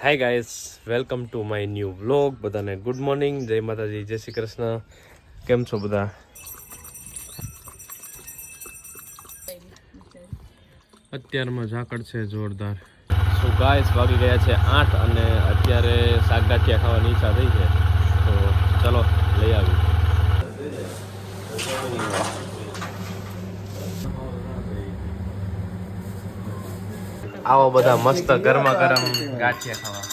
Hi guys, welcome to my new vlog. બધાને good morning, જય માતાજી, જય શ્રી કૃષ્ણ. કેમ છો બધા? અત્યારમાં ઝાકળ છે જોરદાર. સો ગાઈસ, વાગી ગયા છે 8 અને અત્યારે શાકગાંઠિયા ખાવાની ઈચ્છા થઈ છે, તો ચલો લઈ આવી. આવો બધા મસ્ત ગરમા ગરમ ગાંઠિયા ખાવા.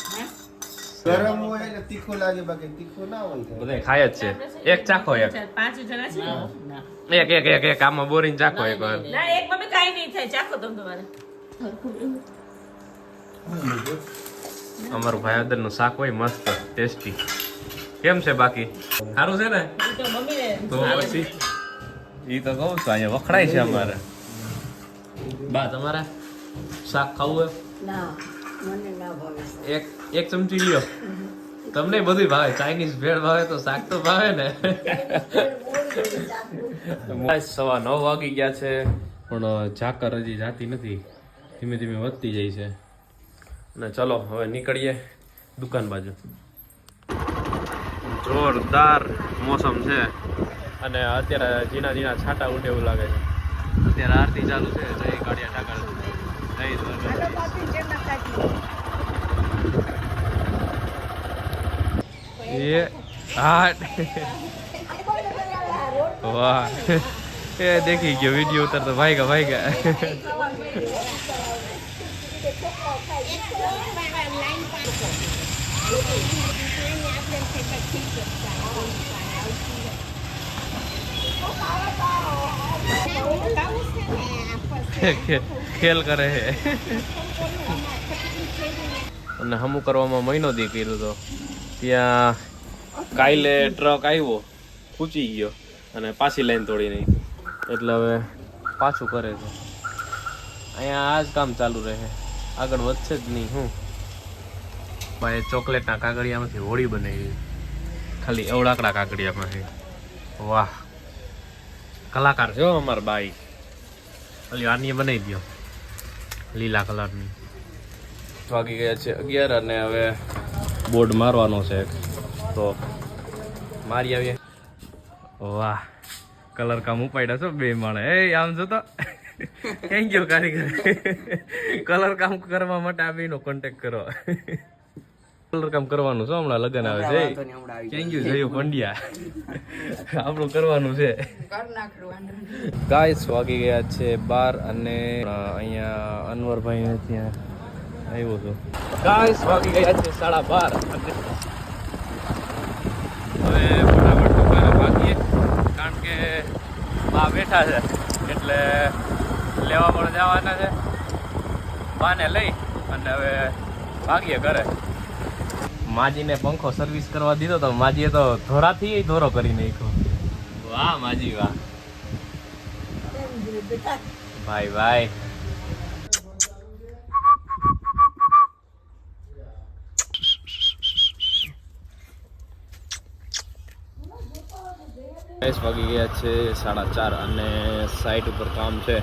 ગરમ હોય ને તીખું લાગે, બાકી તીખું ના હોય. બધા ખાય જ છે. એક ચાખો, એક પાંચ જણા છે એક એક એક એક આમાં બોરીને ચાખો એક વાર. ના એક મમ્મી કાઈ નહીં થાય, ચાખો તમે તમારે. અમારું ભાઈદર નું શાક હોય મસ્ત ટેસ્ટી. કેમ છે બાકી? સારું છે ને? ઈ તો મમ્મી ને તો પછી ઈ તો કહું છું, અહીંયા વખણાય છે અમારે. બા તમારા શાક ખાવું હોય? ના, મને ના ભાવે. એક ચમચી લ્યો. તમને બધું ભાવે, ચાઇનીઝ ભેળ ભાવે તો શાક તો ભાવે ને. સવા 9 વાગી ગયા છે પણ ઝાકર હજી જાતી નથી, ધીમે ધીમે વધતી જાય છે. અને ચલો હવે નીકળીએ દુકાન બાજુ. જોરદાર મોસમ છે અને અત્યારે ઝીણા ઝીણા છાંટા ઉડે એવું લાગે છે. અત્યારે આરતી ચાલુ છે. જય કાળિયા ઠાકર, જય એ હા વાહ, એ દેખી ગયો વિડીયો ઉતરતો ભાઈગા ભાઈગા. ખેલ કરે છે. અને હમું કરવામાં મહિનો દી કર્યું તો ત્યાં કાલે ટ્રક આવ્યો, પૂચી ગયો અને પાછી લાઈન તોડી નાખી. એટલે હવે પાછું કરે છે. અહીંયા આ જ કામ ચાલુ રહે, આગળ વધશે જ નહીં. હું ભાઈ ચોકલેટના કાગળિયામાંથી હોળી બનાવી, ખાલી એવડાકડા કાગળિયામાંથી. વાહ, કલાકાર છે અમારા બાઈ. ખાલી આની બનાવી દો લીલા કલરની. વાગી ગયા છે 11 અને હવે બોર્ડ મારવાનો છે, તો મારી આવીએ. વાહ, કલર કામ ઉપાડ્યા છો બે માણે. એ આમ જોતો થેન્ક યુ કારીગર. કલર કામ કરવા માટે આ બેનો કોન્ટેક્ટ કરો. કલર કામ કરવાનું છે, હમણાં લગન આવે છે. Thank you Jayu Pandya. આપણું કરવાનું છે. ગાઈસ, વાગી ગયા છે 12 અને અહીંયા અનવરભાઈ ત્યાં આવ્યો છું. ગાઈસ, વાગી ગયા છે 12:30. હવે ફટાફટ દુકાને ભાગીએ, કારણ કે બા બેઠા છે એટલે લેવા પણ જવાના છે. બાને લઈ અને હવે ભાગીએ ઘરે. માજીને પંખો સર્વિસ કરવા દીધો તો માજીએ તો ધોરાથી ધોરો કરી નાખ્યો. વાહ માજી વાહ, ભાઈ ભાઈ. વાગી ગયા છે 4:30 અને સાઈટ ઉપર કામ છે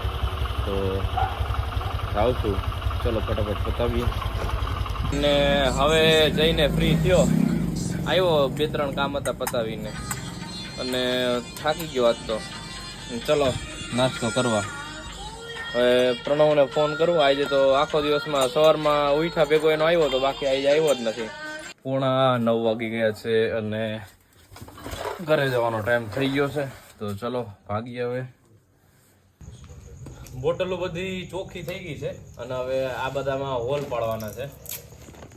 તો જાઉં છું. ચલો ફટાફટ પતાવીએ. અને હવે જઈને ફ્રી થયો, આવ્યો 2-3 કામ હતા પતાવીને અને થાકી ગયો આજ તો. ચલો નાસ્તો કરવા. હવે પ્રણવને ફોન કરું. આજે તો આખો દિવસમાં સવારમાં ઉઠા ભેગો એનો આવ્યો તો, બાકી આજે આવ્યો જ નથી. 9:15 વાગી ગયા છે અને ઘરે જવાનો ટાઈમ થઈ ગયો છે, તો ચલો ભાગીએ. હવે બોટલો બધી ચોખ્ખી થઈ ગઈ છે અને હવે આ બધામાં હોલ પાડવાના છે.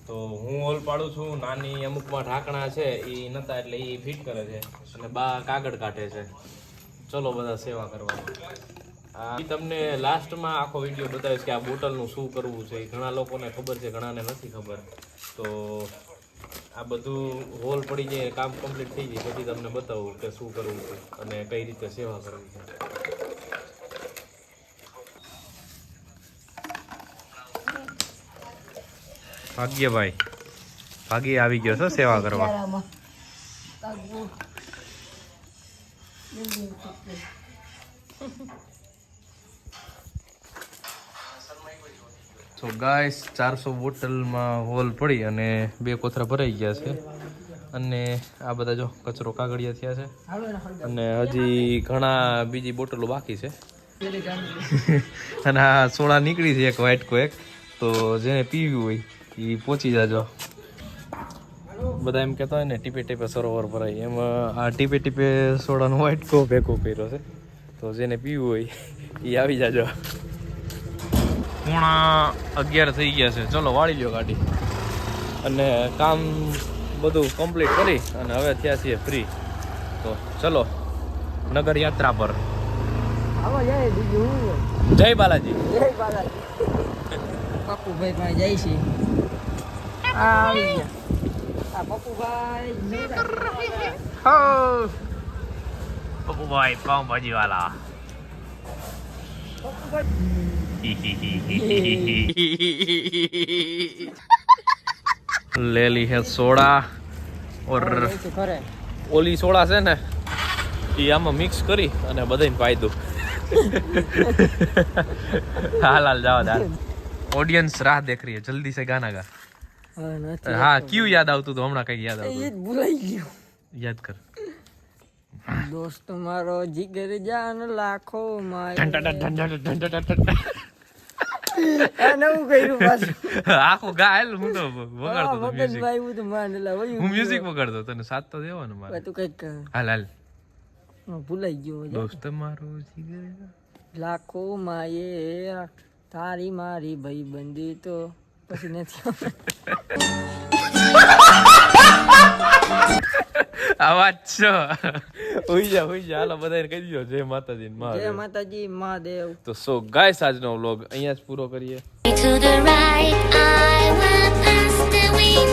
તો હું હોલ પાડું છું. નાની અમુકમાં ઢાંકણા છે એ નતા એટલે એ ફિટ કરે છે અને બા કાગળ કાઢે છે. ચલો બધા સેવા કરવા. તમને લાસ્ટમાં આખો વિડીયો બતાવીશ કે આ બોટલનું શું કરવું છે. ઘણા લોકોને ખબર છે, ઘણાને નથી ખબર. તો આ બધું હોલ પડી જાય, કામ કમ્પ્લીટ થઈ જાય પછી તમને બતાવું કે શું કરવું છે અને કઈ રીતે સેવા કરવી છે. ભાગ્યભાઈ ભાગ્ય આવી ગયો છો સેવા કરવા. સો ગાઈસ 400 બોટલમાં હોલ પડી અને 2 કોથરા ભરાઈ ગયા છે અને આ બધા જો કચરો કાગળિયા થયા છે અને હજી ઘણા બીજી બોટલો બાકી છે અને આ સોડા નીકળી છે એક વ્હાઈટ કો એક તો જેને પીવી હોય એ પહોંચી જાજો બધા એમ કહેતા હોય ને ટીપે ટીપે સરોવર ભરાય એમાં આ ટીપે ટીપે સોડાનો વ્હાઈટ કો ભેગો કર્યો છે તો જેને પીવું હોય એ આવી જાજો 11:30 થઈ ગયા છે ચલો વાળી લ્યો ગાડી અને કામ બધું કમ્પ્લીટ કરી અને હવે થયા છીએ ફ્રી તો ચલો નગર યાત્રા પર આવો જાય બીજું હું જય બાલાજી જય બાલાજી પપ્પુભાઈ પાસે જાય છે આ આવી ગયા આ પપ્પુભાઈ પપ્પુભાઈ પાઉંભાજી વાલા ले ली है सोडा और ખરે ઓલી સોડા છે ને એ આમાં મિક્સ કરી અને બધાને પાઈ દઉં હાલ હાલ જાઓ દાર ऑडियंस राह देख रही है जल्दी से गाना गा हाँ क्यों याद આવતું તો હમણાં કઈ યાદ આવતું ભૂલાઈ ગયો યાદ કર દોસ્ત મારો જીગર જાન લાખો માં નવું કર્યું પાછું આખો ગાયલ હું તો વગાડતો તો મ્યુઝિક ભાઈ હું તો માનેલા હોય હું મ્યુઝિક વગાડતો તને સાથ તો દેવાનો મારે તું કઈક હાલ હાલ ભૂલાઈ ગયો દોસ્ત મારો જીગર લાખો માયે તારી મારી ભાઈ બંધી તો પછી નથી આવાજ છો હોઈ જા હાલો બધાને કહી દો જય માતાજી ને જય માતાજી મહાદેવ તો સો ગાઈસ આજનો વ્લોગ અહીંયા જ પૂરો કરીએ To the right, I went past the window.